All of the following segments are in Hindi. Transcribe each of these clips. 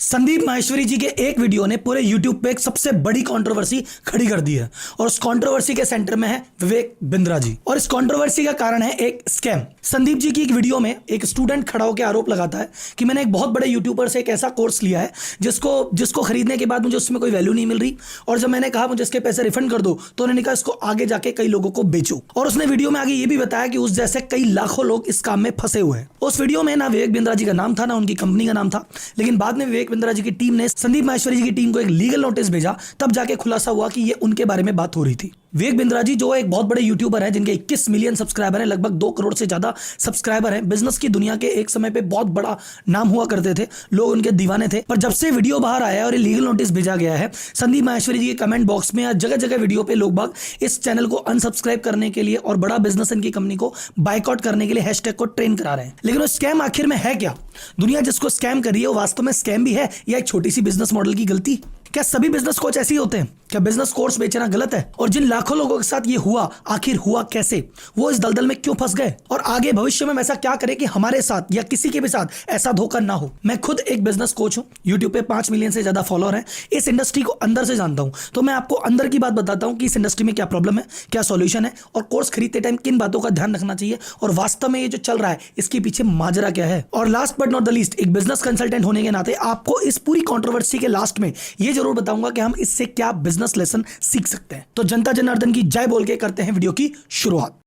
संदीप माहेश्वरी जी के एक वीडियो ने पूरे YouTube पे एक सबसे बड़ी कंट्रोवर्सी खड़ी कर दी है और उस कंट्रोवर्सी के सेंटर में है विवेक बिंद्रा जी। और इस कंट्रोवर्सी का कारण है एक स्कैम। संदीप जी की एक वीडियो में एक स्टूडेंट खड़ा होकर आरोप लगाता है कि मैंने एक बहुत बड़े यूट्यूबर से एक ऐसा कोर्स लिया है जिसको खरीदने के बाद मुझे उसमें कोई वैल्यू नहीं मिल रही, और जब मैंने कहा मुझे इसके पैसे रिफंड कर दो तो उन्होंने कहा इसको आगे जाके कई लोगों को बेचो। और उसने वीडियो में आगे ये भी बताया कि उस जैसे कई लाखों लोग इस काम में फंसे हुए हैं। उस वीडियो में ना विवेक बिंद्रा जी का नाम था ना उनकी कंपनी का नाम था, लेकिन बाद में विवेक बिंद्रा जी की टीम ने संदीप माहेश्वरी जी की टीम को एक लीगल नोटिस भेजा, तब जाके खुलासा हुआ कि ये उनके बारे में बात हो रही थी। विवेक बिंद्रा जी जो एक बहुत बड़े यूट्यूबर हैं जिनके 21 मिलियन सब्सक्राइबर हैं, लगभग 2 करोड़ से ज्यादा सब्सक्राइबर हैं, बिजनेस की दुनिया के एक समय पे बहुत बड़ा नाम हुआ करते थे, लोग उनके दीवाने थे। पर जब से वीडियो बाहर आया और ये लीगल नोटिस भेजा गया है, संदीप माहेश्वरी जी के कमेंट बॉक्स में या जगह जगह वीडियो पे लोग बाग इस चैनल को अनसब्सक्राइब करने के लिए और बड़ा बिजनेस इनकी कंपनी को बाइकआउट करने के लिए हैशटैग को ट्रेन करा रहे हैं। लेकिन वो स्कैम आखिर में है क्या? दुनिया जिसको स्कैम कर रही है वो वास्तव में स्कैम भी है या एक छोटी सी बिजनेस मॉडल की गलती? क्या सभी बिजनेस कोच ऐसे ही होते हैं? क्या बिजनेस कोर्स बेचना गलत है? और जिन लाखों लोगों के साथ ये हुआ, आखिर हुआ कैसे? वो इस दलदल में क्यों फंस गए? और आगे भविष्य में ऐसा क्या करें कि हमारे साथ या किसी के भी साथ ऐसा धोखा ना हो? मैं खुद एक बिजनेस कोच हूं, यूट्यूब पे 5 मिलियन से ज्यादा फॉलोअर हैं, इस इंडस्ट्री को अंदर से जानता हूं, तो मैं आपको अंदर की बात बताता हूं कि इस इंडस्ट्री में क्या प्रॉब्लम है, क्या सॉल्यूशन है, और कोर्स खरीदते टाइम किन बातों का ध्यान रखना चाहिए, और वास्तव में ये जो चल रहा है इसके पीछे माजरा क्या है। और last but not the least, एक बिजनेस कंसल्टेंट होने के नाते आपको इस पूरी कंट्रोवर्सी के लास्ट में ये जरूर बताऊंगा कि हम इससे क्या बिजनेस लेसन सीख सकते हैं। तो जनता जनार्दन की जय बोल के करते हैं वीडियो की शुरुआत।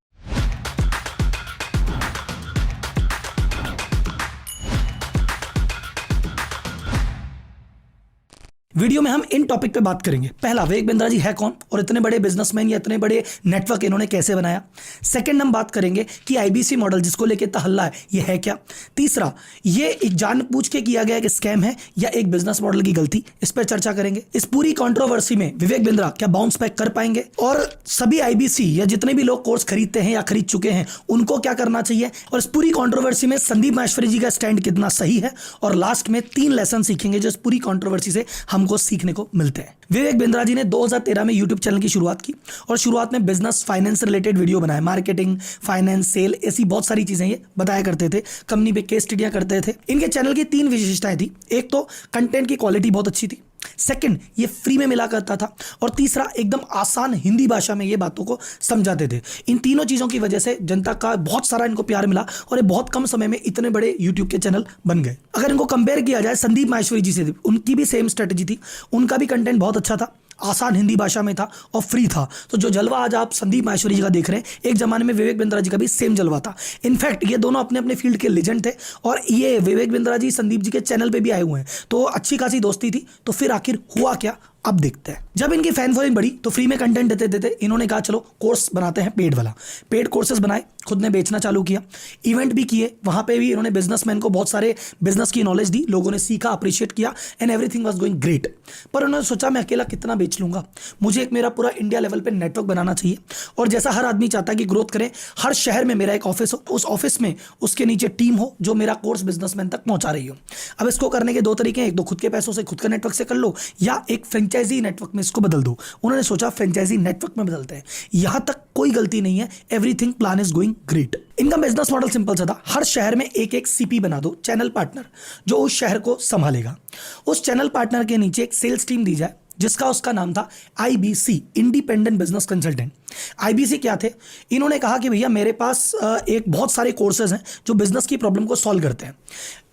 वीडियो में हम इन टॉपिक पे बात करेंगे। पहला, विवेक बिंद्रा जी है कौन और इतने बड़े बिजनेसमैन या इतने बड़े नेटवर्क इन्होंने कैसे बनाया। सेकंड, हम बात करेंगे कि आईबीसी मॉडल जिसको लेके तहल्ला है ये है क्या। तीसरा, ये एक जानबूझ के किया गया एक स्कैम है या एक बिजनेस मॉडल की गलती, इस पर चर्चा करेंगे। इस पूरी कंट्रोवर्सी में विवेक बिंद्रा क्या बाउंस बैक कर पाएंगे, और सभी आईबीसी या जितने भी लोग कोर्स खरीदते हैं या खरीद चुके हैं उनको क्या करना चाहिए, और इस पूरी कंट्रोवर्सी में संदीप माहेश्वरी जी का स्टैंड कितना सही है। और लास्ट में 3 लेसन सीखेंगे जो इस पूरी कंट्रोवर्सी से हमको सीखने को मिलते हैं। विवेक बिंद्रा जी ने 2013 में यूट्यूब चैनल की शुरुआत की और शुरुआत में बिजनेस फाइनेंस रिलेटेड वीडियो बनाए, मार्केटिंग, फाइनेंस, सेल, ऐसी बहुत सारी चीजें ये बताया करते थे, कंपनी पे केस स्टडियां करते थे। इनके चैनल की 3 विशेषताएं थी। एक तो कंटेंट की क्वालिटी बहुत अच्छी थी, सेकंड ये फ्री में मिला करता था, और तीसरा एकदम आसान हिंदी भाषा में ये बातों को समझाते थे। इन तीनों चीजों की वजह से जनता का बहुत सारा इनको प्यार मिला और ये बहुत कम समय में इतने बड़े यूट्यूब के चैनल बन गए। अगर इनको कंपेयर किया जाए संदीप माहेश्वरी जी से, उनकी भी सेम स्ट्रेटेजी थी, उनका भी कंटेंट बहुत अच्छा था, आसान हिंदी भाषा में था और फ्री था। तो जो जलवा आज आप संदीप माहेश्वरी जी का देख रहे हैं, एक जमाने में विवेक बिंद्रा जी का भी सेम जलवा था। इनफैक्ट ये दोनों अपने अपने फील्ड के लेजेंड थे, और ये विवेक बिंद्रा जी संदीप जी के चैनल पे भी आए हुए हैं, तो अच्छी खासी दोस्ती थी। तो फिर आखिर हुआ क्या, अब देखते हैं। जब इनकी फैन फॉलोइंग बढ़ी तो फ्री में कंटेंट देते देते इन्होंने कहा चलो कोर्स बनाते हैं पेड वाला। पेड कोर्सेज बनाए, खुद ने बेचना चालू किया, इवेंट भी किए, वहां पे भी इन्होंने बिजनेसमैन को बहुत सारे बिजनेस की नॉलेज दी, लोगों ने सीखा, अप्रिशिएट किया, and everything was going great. पर उन्होंने सोचा मैं अकेला कितना बेच लूंगा, मुझे एक मेरा पूरा इंडिया लेवल पे नेटवर्क बनाना चाहिए, और जैसा हर आदमी चाहता है कि ग्रोथ करें, हर शहर में मेरा एक ऑफिस हो, उस ऑफिस में उसके नीचे टीम हो जो मेरा कोर्स बिजनेसमैन तक पहुंचा रही हो। अब इसको करने के 2 तरीके हैं, एक तो खुद के पैसों से खुद का नेटवर्क से कर लो, या एक फ्रेंचाइजी नेटवर्क में इसको बदल दो। उन्होंने सोचा फ्रेंचाइजी नेटवर्क में बदलते हैं। यहां तक कोई गलती नहीं है, everything plan is going great. इनका बिजनेस मॉडल सिंपल सा था, हर शहर में एक एक सीपी बना दो, चैनल पार्टनर, जो उस शहर को संभालेगा। उस चैनल पार्टनर के नीचे एक सेल्स टीम दी जाए जिसका उसका नाम था IBC, independent business consultant. IBC क्या थे? इन्होंने कहा कि भैया मेरे पास एक बहुत सारे कोर्सेज हैं जो बिजनेस की प्रॉब्लम को सॉल्व करते हैं।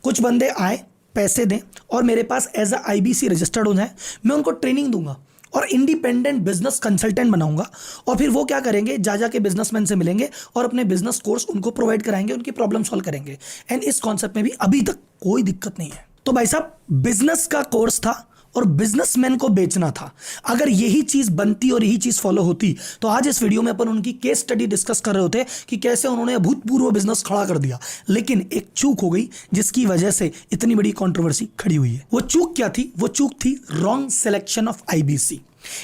कुछ बंदे आए, पैसे दें और मेरे पास एज अ आईबीसी रजिस्टर्ड हो जाए, मैं उनको ट्रेनिंग दूंगा और इंडिपेंडेंट बिजनेस कंसल्टेंट बनाऊंगा, और फिर वो क्या करेंगे, जा जाके बिजनेसमैन से मिलेंगे और अपने बिजनेस कोर्स उनको प्रोवाइड कराएंगे, उनकी प्रॉब्लम सॉल्व करेंगे। एंड इस कॉन्सेप्ट में भी अभी तक कोई दिक्कत नहीं है। तो भाई साहब, बिजनेस का कोर्स था और बिजनेसमैन को बेचना था। अगर यही चीज बनती और यही चीज फॉलो होती तो आज इस वीडियो में अपन उनकी केस स्टडी डिस्कस कर रहे होते कि कैसे उन्होंने अभूतपूर्व बिजनेस खड़ा कर दिया। लेकिन एक चूक हो गई जिसकी वजह से इतनी बड़ी कंट्रोवर्सी खड़ी हुई है। वो चूक क्या थी? वो चूक थी wrong selection of IBC.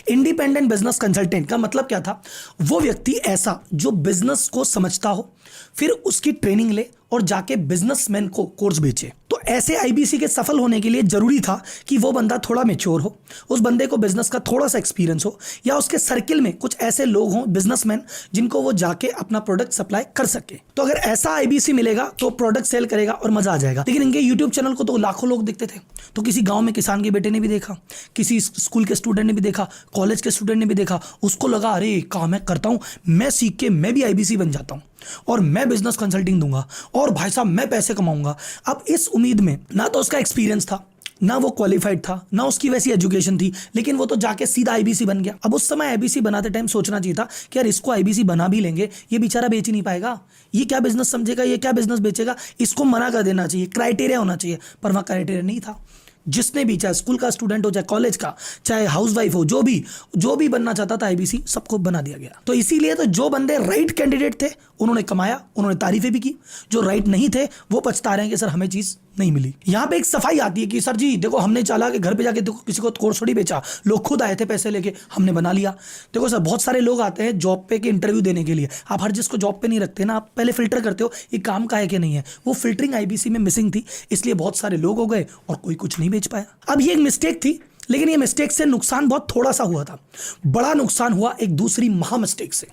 Independent business consultant का मतलब क्या था? वो व्यक्ति ऐसा जो बिजनेस को समझता हो, फिर उसकी ट्रेनिंग ले और जाके बिजनेसमैन को कोर्स बेचे। तो तो ऐसे आईबीसी के सफल होने के लिए जरूरी था कि वो बंदा थोड़ा मैच्योर हो, उस बंदे को बिजनेस का थोड़ा सा एक्सपीरियंस हो, या उसके सर्किल में कुछ ऐसे लोग हों बिजनेसमैन जिनको वो जाके अपना प्रोडक्ट सप्लाई कर सके। तो अगर ऐसा आईबीसी मिलेगा तो प्रोडक्ट सेल करेगा और मजा आ जाएगा। लेकिन इनके यूट्यूब चैनल को तो लाखों लोग देखते थे, तो किसी गांव में किसान के बेटे ने भी देखा, किसी स्कूल के स्टूडेंट ने भी देखा, कॉलेज के स्टूडेंट ने भी देखा, उसको लगा अरे काम मैं करता हूं, मैं सीख के मैं भी आईबीसी बन जाता हूं और मैं बिजनेस कंसल्टिंग दूंगा और भाई साहब मैं पैसे कमाऊंगा। अब इस उम्मीद में ना तो उसका एक्सपीरियंस था, ना वो क्वालिफाइड था, ना उसकी वैसी एजुकेशन थी, लेकिन वो तो जाके सीधा आईबीसी बन गया। अब उस समय आईबीसी बनाते टाइम सोचना चाहिए था कि यार इसको आईबीसी बना भी लेंगे, ये बेचारा बेच ही नहीं पाएगा, ये क्या बिजनेस समझेगा, ये क्या बिजनेस बेचेगा, इसको मना कर देना चाहिए, क्राइटेरिया होना चाहिए। पर वहाँ क्राइटेरिया नहीं था। जिसने भी, चाहे स्कूल का स्टूडेंट हो, चाहे कॉलेज का, चाहे हाउसवाइफ हो, जो भी बनना चाहता था आईबीसी, सबको बना दिया गया। तो इसीलिए तो जो बंदे राइट कैंडिडेट थे उन्होंने कमाया, उन्होंने तारीफें भी की, जो राइट नहीं थे वो पछता रहे हैं कि सर हमें चीज नहीं मिली। यहाँ पे एक सफाई आती है कि सर जी देखो हमने चला के घर पे जाके देखो किसी को कोर्स थोड़ी बेचा, लोग खुद आए थे पैसे लेके, हमने बना लिया। देखो सर बहुत सारे लोग आते हैं जॉब पे के इंटरव्यू देने के लिए, आप हर जिसको जॉब पे नहीं रखते ना, आप पहले फिल्टर करते हो ये काम का है कि नहीं है। वो फिल्टरिंग आईबीसी में मिसिंग थी, इसलिए बहुत सारे लोग हो गए और कोई कुछ नहीं बेच पाया। अब ये एक मिस्टेक थी, लेकिन ये मिस्टेक से नुकसान बहुत थोड़ा सा हुआ था, बड़ा नुकसान हुआ एक दूसरी महा मिस्टेक से।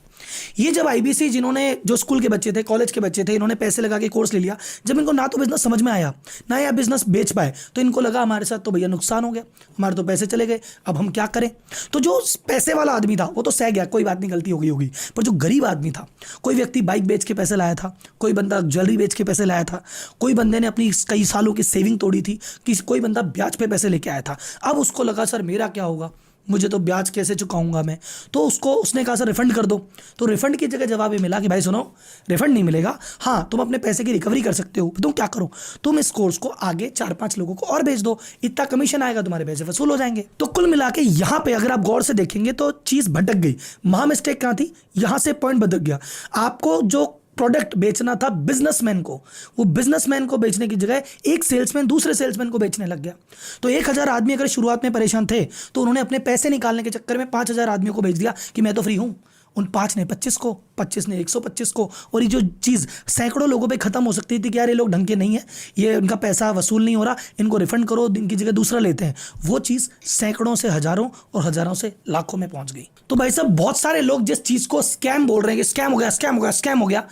ये जब आईबीसी जिन्होंने, जो स्कूल के बच्चे थे, कॉलेज के बच्चे थे, इन्होंने पैसे लगा के कोर्स ले लिया, जब इनको ना तो बिजनेस समझ में आया ना या बिजनेस बेच पाए, तो इनको लगा हमारे साथ तो भैया नुकसान हो गया, हमारे तो पैसे चले गए, अब हम क्या करें। तो जो पैसे वाला आदमी था वो तो सह गया, कोई बात नहीं, गलती हो गई होगी। पर जो गरीब आदमी था, कोई व्यक्ति बाइक बेच के पैसे लाया था, कोई बंदा ज्वेलरी बेच के पैसे लाया था, कोई बंदे ने अपनी कई सालों की सेविंग तोड़ी थी, कोई बंदा ब्याज पे पैसे लेके आया था। अब उसको लगा सर मेरा क्या होगा, मुझे तो ब्याज कैसे चुकाऊंगा मैं। तो उसने कहा सर रिफंड कर दो। तो रिफंड की जगह जवाब ये मिला कि भाई सुनो, रिफंड नहीं मिलेगा, हाँ तुम अपने पैसे की रिकवरी कर सकते हो। तुम क्या करो, तुम इस कोर्स को आगे 4-5 लोगों को और भेज दो, इतना कमीशन आएगा, तुम्हारे पैसे वसूल हो जाएंगे। तो कुल मिला के यहाँ पे अगर आप गौर से देखेंगे तो चीज भटक गई। महा मिस्टेक कहाँ थी, यहां से पॉइंट भटक गया। आपको जो प्रोडक्ट बेचना था बिजनेसमैन को, वो बिजनेसमैन को बेचने की जगह एक सेल्समैन दूसरे सेल्समैन को बेचने लग गया। तो 1000 आदमी अगर शुरुआत में परेशान थे तो उन्होंने अपने पैसे निकालने के चक्कर में 5000 आदमियों को बेच दिया कि मैं तो फ्री हूं। उन 5 ने 25 को, 25 ने 125 को, और ये जो चीज़ सैकड़ों लोगों पे खत्म हो सकती थी कि यार ये लोग ढंग के नहीं है, ये इनका पैसा वसूल नहीं हो रहा, इनको रिफंड करो, इनकी जगह दूसरा लेते हैं, वो चीज़ सैकड़ों से हजारों और हजारों से लाखों में पहुंच गई। तो भाई साहब बहुत सारे लोग जिस चीज़ को स्कैम बोल रहे हैं कि स्कैम हो गया, स्कैम हो गया, स्कैम हो गया,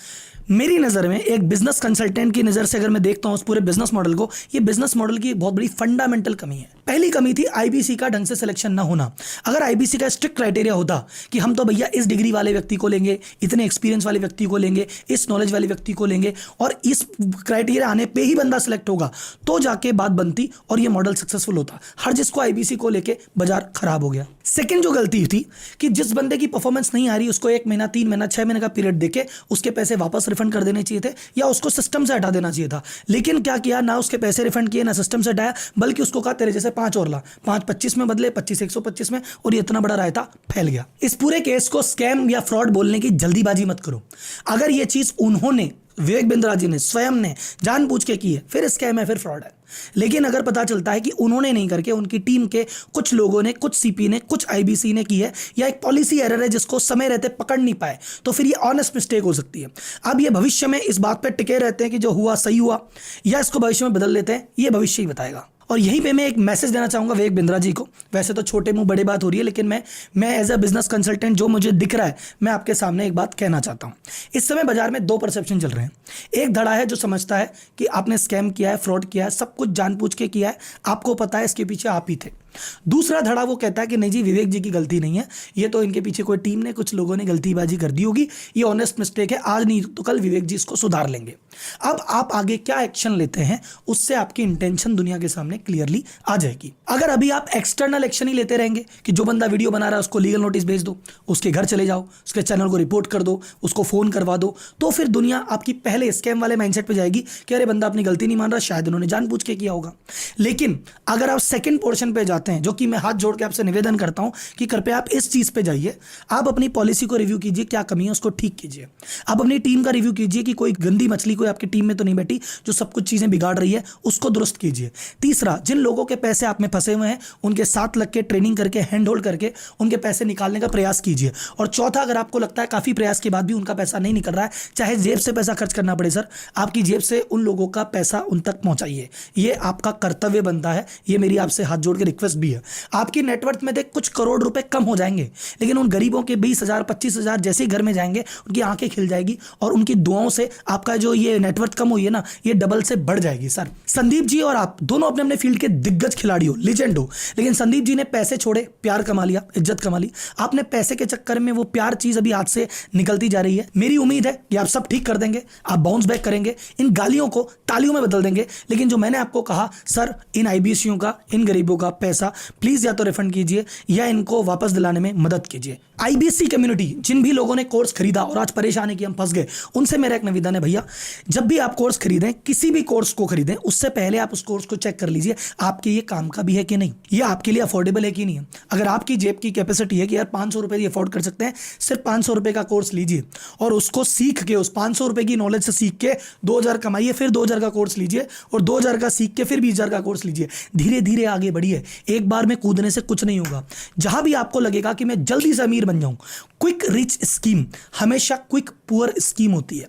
मेरी नज़र में, एक बिजनेस कंसल्टेंट की नज़र से अगर मैं देखता हूं उस पूरे बिजनेस मॉडल को, ये बिजनेस मॉडल की एक बहुत बड़ी फंडामेंटल कमी है। पहली कमी थी आईबीसी का ढंग से सिलेक्शन ना होना। अगर आईबीसी का स्ट्रिक्ट क्राइटेरिया होता कि हम तो भैया इस डिग्री वाले व्यक्ति को लेंगे, इतने एक्सपीरियंस वाले व्यक्ति को लेंगे, इस नॉलेज वाले व्यक्ति को लेंगे और इस क्राइटेरिया आने पे ही बंदा सिलेक्ट होगा, तो जाके बात बनती और ये मॉडल सक्सेसफुल होता। हर जिसको आईबीसी को लेके बाजार खराब हो गया। सेकंड जो गलती थी कि जिस बंदे की परफॉर्मेंस नहीं आ रही उसको 1 महीना, 3 महीना, 6 महीने का पीरियड देके उसके पैसे वापस रिफंड कर देने चाहिए थे या उसको सिस्टम से हटा देना चाहिए था। लेकिन क्या किया, ना उसके पैसे रिफंड किए, ना सिस्टम से हटाया, बल्कि उसको कहा तेरे जैसे 5 और ला, 5 25 में बदले, 25 125 में, और ये इतना बड़ा रायता फैल गया। इस पूरे केस को स्कैम या फ्रॉड बोलने की जल्दीबाजी मत करो। अगर ये चीज उन्होंने, विवेक बिंद्रा जी ने स्वयं ने जानबूझ के की है, फिर स्कैम है, फिर फ्रॉड है। लेकिन अगर पता चलता है कि उन्होंने नहीं करके उनकी टीम के कुछ लोगों ने, कुछ सीपी ने, कुछ आईबीसी ने की है, या एक पॉलिसी एरर है जिसको समय रहते पकड़ नहीं पाए, तो फिर ये ऑनेस्ट मिस्टेक हो सकती है। अब ये भविष्य में इस बात पर टिके रहते हैं कि जो हुआ सही हुआ, या इसको भविष्य में बदल लेते हैं, ये भविष्य ही बताएगा। और यहीं पे मैं एक मैसेज देना चाहूंगा विवेक बिंद्रा जी को। वैसे तो छोटे मुंह बड़े बात हो रही है, लेकिन मैं एज अ बिजनेस कंसल्टेंट जो मुझे दिख रहा है, मैं आपके सामने एक बात कहना चाहता हूं। इस समय बाजार में 2 परसेप्शन चल रहे हैं। एक धड़ा है जो समझता है कि आपने स्कैम किया है, फ्रॉड किया है, सब कुछ जानबूझ के किया है, आपको पता है इसके पीछे आप ही थे। दूसरा धड़ा वो कहता है कि नहीं जी विवेक जी की गलती नहीं है, ये तो इनके पीछे कोई टीम ने, कुछ लोगों ने गलतीबाजी कर दी होगी, ये ऑनेस्ट मिस्टेक है, आज नहीं तो कल विवेक जी इसको सुधार लेंगे। अब आप आगे क्या एक्शन लेते हैं उससे आपकी इंटेंशन दुनिया के सामने क्लियरली आ जाएगी। अगर अभी आप एक्सटर्नल एक्शन ही लेते रहेंगे कि जो बंदा वीडियो बना रहा है उसको लीगल नोटिस भेज दो, उसके घर चले जाओ, उसके चैनल को रिपोर्ट कर दो, उसको फोन करवा दो, तो फिर दुनिया आपकी पहले स्कैम वाले माइंडसेट पे जाएगी कि अरे बंदा अपनी गलती नहीं मान रहा, शायद उन्होंने जानबूझ के किया होगा। लेकिन अगर आप सेकंड पोर्शन पे जाते हैं, जो कि मैं हाथ जोड़ के आपसे निवेदन करता हूं कि कृपया आप इस चीज पे जाइए, आप अपनी पॉलिसी को रिव्यू कीजिए, क्या कमी है उसको ठीक कीजिए। आप अपनी टीम का रिव्यू कीजिए कि कोई गंदी मछली कोई आपकी टीम में तो नहीं बैठी जो सब कुछ चीजें बिगाड़ रही है, उसको दुरुस्त कीजिए। तीसरा, जिन लोगों के पैसे आप में फंसे हुए हैं उनके साथ लग के ट्रेनिंग करके हैंड होल्ड करके उनके पैसे निकालने का प्रयास कीजिए। और चौथा, अगर आपको लगता है काफी प्रयास के बाद भी उनका पैसा नहीं निकल रहा है, चाहे जेब से पैसा खर्च करना पड़े सर, आपकी जेब से उन लोगों का पैसा उन तक पहुंचाइए। ये आपका कर्तव्य बनता है, ये मेरी आपसे हाथ जोड़ के रिक्वेस्ट भी है। आपकी नेटवर्थ में देख कुछ करोड़ रुपए कम हो जाएंगे, लेकिन उन गरीबों के 20,000 25,000 जैसे ही घर में जाएंगे उनकी आंखें खिल जाएगी और उनकी दुआओं से आपका जो ये नेटवर्थ कम हुई है ना, ये डबल से बढ़ जाएगी। सर, संदीप जी और आप दोनों अपने अपने फील्ड के दिग्गज खिलाड़ी हो, लीजेंड हो, लेकिन संदीप जी ने पैसे छोड़े, प्यार कमा लिया, इज्जत कमा ली। आपने पैसे के चक्कर में वो प्यार चीज अभी हाथ से निकलती जा रही है। मेरी उम्मीद है कि आप सब ठीक कर देंगे, आप बाउंस बैक करेंगे, इन गालियों को तालियों में बदल देंगे। लेकिन जो मैंने आपको कहा सर, इन आईबीसीओ का, इन गरीबों का पैसा प्लीज या तो रिफंड कीजिए या इनको वापस दिलाने में मदद कीजिए। आईबीसी कम्युनिटी, जिन भी लोगों ने कोर्स खरीदा और आज परेशान है कि हम फंस गए, उनसे मेरा एक निवेदन है भैया, जब भी आप कोर्स खरीदें, किसी भी कोर्स को खरीदें, उससे पहले आप उस कोर्स को चेक कर लीजिए आपके ये काम का भी है कि नहीं, ये आपके लिए अफोर्डेबल है कि नहीं है। अगर आपकी जेब की कैपेसिटी है कि यार 500 रुपए अफोर्ड कर सकते हैं, सिर्फ 500 रुपए का कोर्स लीजिए और उसको सीख के, उस 500 रुपए की नॉलेज से सीख के 2,000 कमाइए, फिर 2,000 का कोर्स लीजिए और 2,000 का सीख के फिर 20,000 का कोर्स लीजिए। धीरे धीरे आगे बढ़िए, एक बार में कूदने से कुछ नहीं होगा। जहां भी आपको लगेगा कि मैं जल्दी से अमीर बन जाऊं, क्विक रिच स्कीम हमेशा क्विक पुअर स्कीम होती है।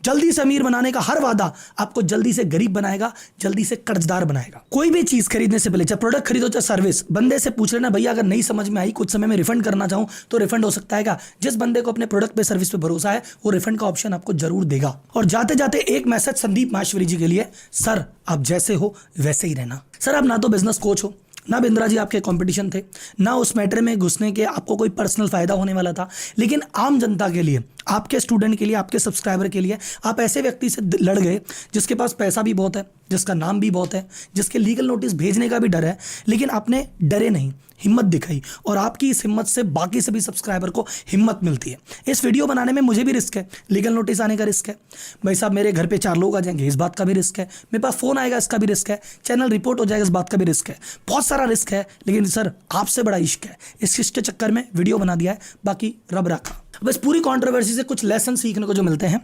जल्दी से अमीर बनाने का हर वादा आपको जल्दी से गरीब बनाएगा, जल्दी से कर्जदार बनाएगा। कोई भी चीज खरीदने से पहले, चाहे प्रोडक्ट खरीदो चाहे सर्विस, बंदे से पूछ लेना भैया अगर नहीं समझ में आई, कुछ समय में रिफंड करना चाहूं तो रिफंड हो सकता है क्या। जिस बंदे को अपने प्रोडक्ट पे, सर्विस पे भरोसा है, वो रिफंड का ऑप्शन आपको जरूर देगा। और जाते जाते एक मैसेज संदीप माहेश्वरी जी के लिए, सर आप जैसे हो वैसे ही रहना। सर, आप ना तो बिजनेस कोच हो, ना बिंद्रा जी आपके कंपटीशन थे, ना उस मैटर में घुसने के आपको कोई पर्सनल फायदा होने वाला था, लेकिन आम जनता के लिए, आपके स्टूडेंट के लिए, आपके सब्सक्राइबर के लिए आप ऐसे व्यक्ति से लड़ गए जिसके पास पैसा भी बहुत है, जिसका नाम भी बहुत है, जिसके लीगल नोटिस भेजने का भी डर है, लेकिन आपने डरे नहीं, हिम्मत दिखाई और आपकी इस हिम्मत से बाकी सभी सब्सक्राइबर को हिम्मत मिलती है। इस वीडियो बनाने में मुझे भी रिस्क है, लीगल नोटिस आने का रिस्क है, भाई साहब मेरे घर पे 4 लोग आ जाएंगे इस बात का भी रिस्क है, मेरे पास फोन आएगा इसका भी रिस्क है, चैनल रिपोर्ट हो जाएगा इस बात का भी रिस्क है, बहुत सारा रिस्क है। लेकिन सर आपसे बड़ा इश्क है, इस इश्क के चक्कर में वीडियो बना दिया है, बाकी रब रखा। बस पूरी कंट्रोवर्सी से कुछ लेसन सीखने को जो मिलते हैं,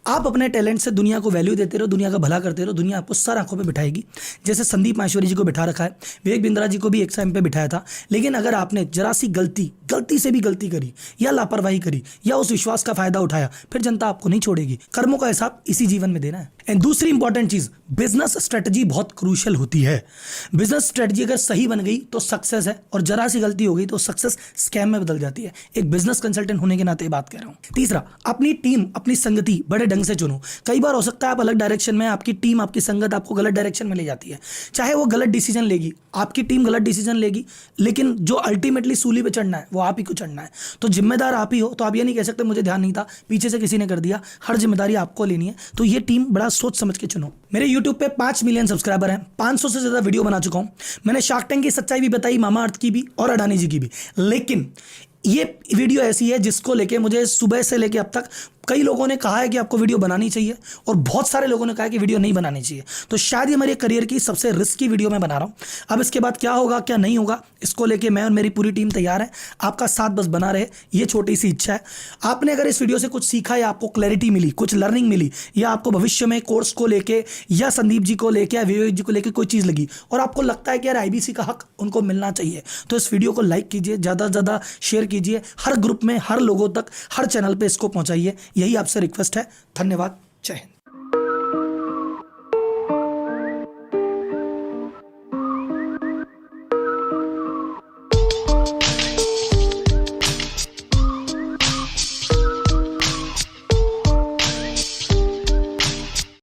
आप अपने टैलेंट से दुनिया को वैल्यू देते रहो, दुनिया का भला करते रहो, दुनिया आपको सर आंखों पे बिठाएगी। जैसे संदीप माहेश्वरी जी को बिठा रखा है, विवेक बिंद्रा जी को भी एक टाइम पे बिठाया था, लेकिन अगर आपने जरा सी गलती से भी गलती करी या लापरवाही करी या उस विश्वास का फायदा उठाया, फिर जनता आपको नहीं छोड़ेगी। कर्मों का हिसाब इसी जीवन में देना है। एंड दूसरी इंपॉर्टेंट चीज, बिजनेस स्ट्रेटजी बहुत क्रूशियल होती है। बिजनेस स्ट्रेटजी अगर सही बन गई तो सक्सेस है, और जरा सी गलती हो गई तो सक्सेस स्कैम में बदल जाती है। एक बिजनेस कंसल्टेंट होने के नाते बात कर रहा हूं। तीसरा, अपनी टीम, अपनी संगति बड़े ढंग से चुनो। कई बार हो सकता है आप अलग डायरेक्शन में, आपकी टीम, आपकी संगत आपको गलत डायरेक्शन में ले जाती है, चाहे वो गलत डिसीजन लेगी, आपकी टीम गलत डिसीजन लेगी, लेकिन जो अल्टीमेटली सूली पे चढ़ना है वो आप ही को चढ़ना है। तो जिम्मेदार आप ही हो, तो आप ये नहीं कह सकते मुझे ध्यान नहीं था, पीछे से किसी ने कर दिया। हर जिम्मेदारी आपको लेनी है, तो ये टीम बड़ा सोच समझ के चुनो। मेरे YouTube पे 5 मिलियन सब्सक्राइबर हैं, 500 से ज्यादा वीडियो बना चुका हूं। मैंने शार्क टैंक की सच्चाई भी बताई, मामा अर्थ की भी और अडानी जी की भी, लेकिन ये वीडियो ऐसी है जिसको लेके मुझे सुबह से लेके अब तक कई लोगों ने कहा है कि आपको वीडियो बनानी चाहिए और बहुत सारे लोगों ने कहा है कि वीडियो नहीं बनानी चाहिए। तो शायद ये मेरे करियर की सबसे रिस्की वीडियो मैं बना रहा हूं। अब इसके बाद क्या होगा क्या नहीं होगा, इसको लेके मैं और मेरी पूरी टीम तैयार है। आपका साथ बस बना रहे, ये छोटी सी इच्छा है। आपने अगर इस वीडियो से कुछ सीखा या आपको क्लैरिटी मिली, कुछ लर्निंग मिली, या आपको भविष्य में कोर्स को लेके या संदीप जी को लेके या विवेक जी को लेके कोई चीज़ लगी और आपको लगता है कि यार आईबीसी का हक उनको मिलना चाहिए, तो इस वीडियो को लाइक कीजिए, ज़्यादा से ज़्यादा शेयर कीजिए, हर ग्रुप में, हर लोगों तक, हर चैनल पर इसको पहुँचाइए। यही आपसे रिक्वेस्ट है। धन्यवाद। जय हिंद।